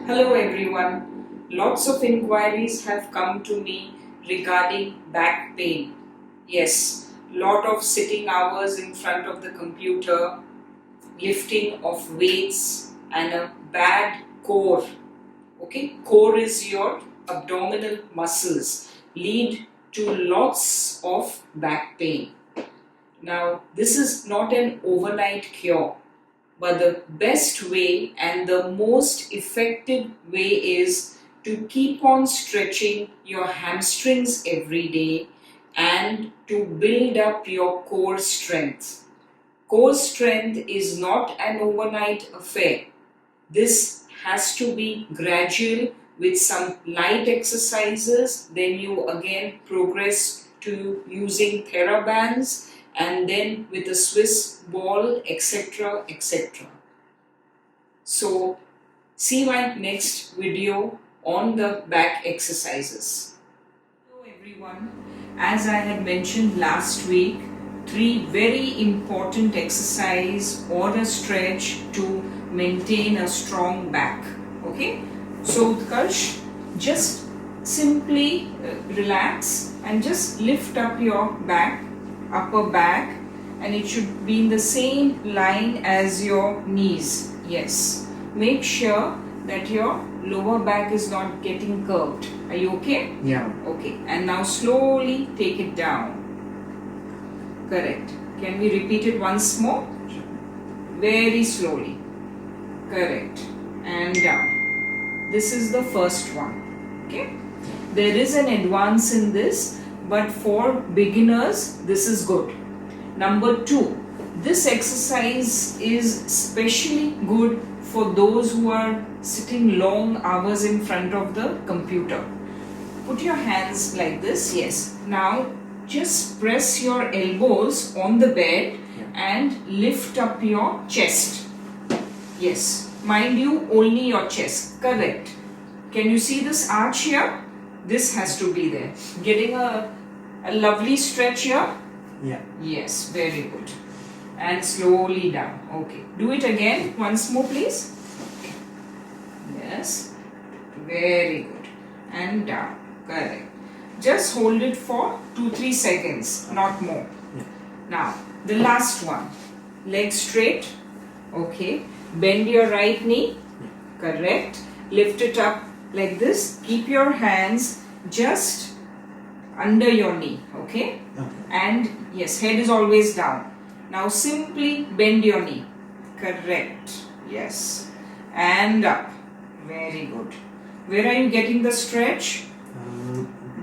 Hello everyone. Lots of inquiries have come to me regarding back pain. Yes, lot of sitting hours in front of the computer, lifting of weights and a bad core. Okay, core is your abdominal muscles, lead to lots of back pain. Now, this is not an overnight cure. But the best way and the most effective way is to keep on stretching your hamstrings every day and to build up your core strength. Core strength is not an overnight affair. This has to be gradual with some light exercises. Then you again progress to using TheraBands and then with a Swiss ball, etc., etc. So, see my next video on the back exercises. Hello everyone, as I had mentioned last week, 3 very important exercise or a stretch to maintain a strong back. Okay, so Utkarsh, just simply relax and just lift up your back, upper back, and it should be in the same line as your knees. Yes, make sure that your lower back is not getting curved. Are you okay? Yeah. Okay, and now slowly take it down. Correct. Can we repeat it once more? Very slowly. Correct. And down. This is the first one. Okay. There is an advance in this, but for beginners, this is good. Number 2, this exercise is especially good for those who are sitting long hours in front of the computer. Put your hands like this. Yes. Now, just press your elbows on the bed and lift up your chest. Yes. Mind you, only your chest. Correct. Can you see this arch here? This has to be there. Getting a lovely stretch here? Yeah. Yes, very good. And slowly down. Okay. Do it again. Once more, please. Yes. Very good. And down. Correct. Just hold it for 2-3 seconds, not more. Yeah. Now, the last one. Legs straight. Okay. Bend your right knee. Yeah. Correct. Lift it up like this. Keep your hands just under your knee. Okay. Okay. And yes, head is always down. Now simply bend your knee. Correct. Yes. And up. Very good. Where are you getting the stretch?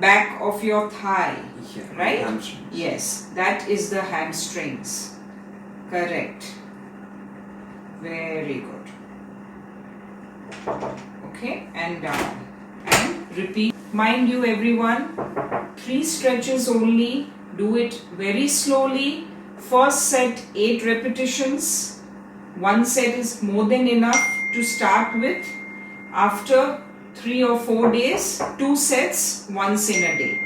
Back of your thigh. Yeah, right? hamstrings. Yes. That is the hamstrings. Correct. Very good. Okay. And down. And repeat. Mind you everyone, 3 stretches only. Do it very slowly. First set 8 repetitions. 1 set is more than enough to start with. After 3 or 4 days, 2 sets once in a day.